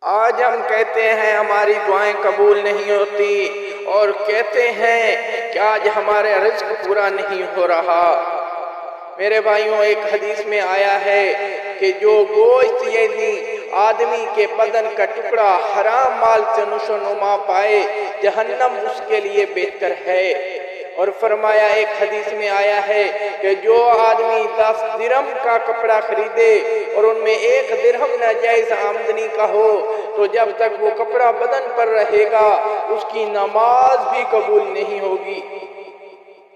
آج ہم کہتے ہیں ہماری دعائیں قبول نہیں ہوتی، اور کہتے ہیں کہ آج ہمارا رزق پورا نہیں ہو رہا۔ میرے بھائیوں، ایک حدیث میں آیا ہے کہ جو گوشت یعنی آدمی کے بدن کا ٹکڑا حرام مال سے نشو نما پائے، جہنم اس کے لیے بہتر ہے۔ اور فرمایا، ایک حدیث میں آیا ہے کہ جو آدمی 10 درہم کا کپڑا خریدے اور ان میں 1 درہم ناجائز آمدنی کا ہو، تو جب تک وہ کپڑا بدن پر رہے گا اس کی نماز بھی قبول نہیں ہوگی۔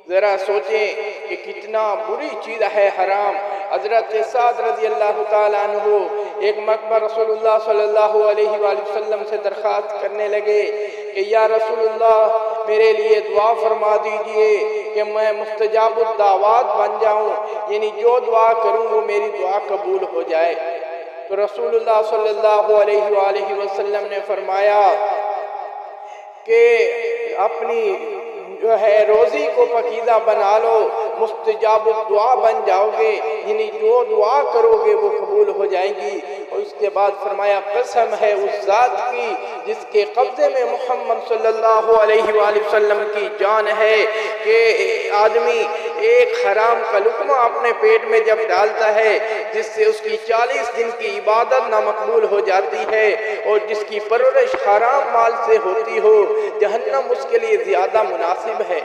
ذرا سوچیں کہ کتنا بری چیز ہے حرام۔ حضرت سعد رضی اللہ تعالیٰ عنہ ایک مرتبہ رسول اللہ صلی اللہ علیہ وآلہ وسلم سے درخواست کرنے لگے کہ یا رسول اللہ، میرے لیے دعا فرما دیجئے کہ میں مستجاب الدعوات بن جاؤں، یعنی جو دعا کروں وہ میری دعا قبول ہو جائے۔ تو رسول اللہ صلی اللہ علیہ وآلہ وسلم نے فرمایا کہ اپنی روزی کو پاکیزہ بنا لو، مستجاب الدعا بن جاؤ گے، یعنی جو دعا کرو گے وہ قبول ہو جائے گی۔ اور اس کے بعد فرمایا، قسم ہے اس ذات کی جس کے قبضے میں محمد صلی اللہ علیہ وآلہ وسلم کی جان ہے، کہ آدمی ایک حرام کا لقمہ اپنے پیٹ میں جب ڈالتا ہے جس سے اس کی 40 دن کی عبادت نامقبول ہو جاتی ہے، اور جس کی پرورش حرام مال سے ہوتی ہو، جہنم اس کے لیے زیادہ مناسب ہے۔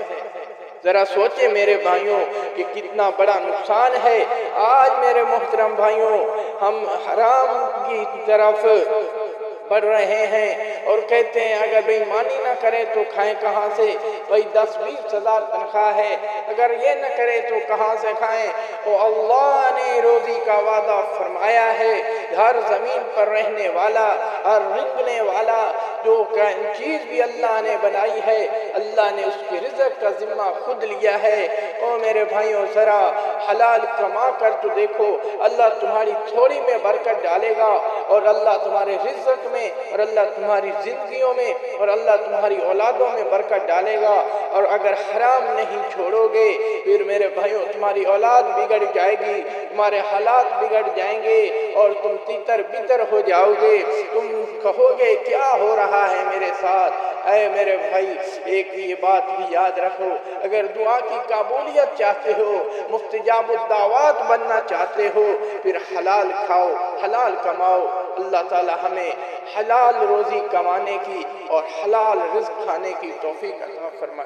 ذرا سوچیں میرے بھائیوں کہ کتنا بڑا نقصان ہے۔ آج میرے محترم بھائیوں، ہم حرام کی طرف بڑھ رہے ہیں اور کہتے ہیں اگر بے ایمانی نہ کرے تو کھائیں کہاں سے؟ بھئی 10-20 ہزار تنخواہ ہے، اگر یہ نہ کرے تو کہاں سے کھائیں؟ اور اللہ نے روزی کا وعدہ فرمایا ہے، ہر زمین پر رہنے والا، ہر رنگنے والا، جو چیز بھی اللہ نے بنائی ہے، اللہ نے اس کے رزق کا ذمہ خود لیا ہے۔ اور میرے بھائیوں، ذرا حلال کما کر تو دیکھو، اللہ تمہاری تھوڑی میں برکت ڈالے گا، اور اللہ تمہارے رزق میں، اور اللہ تمہاری زندگیوں میں، اور اللہ تمہاری اولادوں میں برکت ڈالے گا۔ اور اگر حرام نہیں چھوڑو گے، پھر میرے بھائیوں تمہاری اولاد بگڑ جائے گی، تمہارے حالات بگڑ جائیں گے، اور تم تیتر بتر ہو جاؤ گے۔ تم کہو گے کیا ہو رہا ہے میرے ساتھ؟ اے میرے بھائی، ایک یہ بات بھی یاد رکھو، اگر دعا کی قبولیت چاہتے ہو، مستجاب الدعوات بننا چاہتے ہو، پھر حلال کھاؤ، حلال کماؤ۔ اللہ تعالی ہمیں حلال روزی کمانے کی اور حلال رزق کھانے کی توفیق عطا فرمائے۔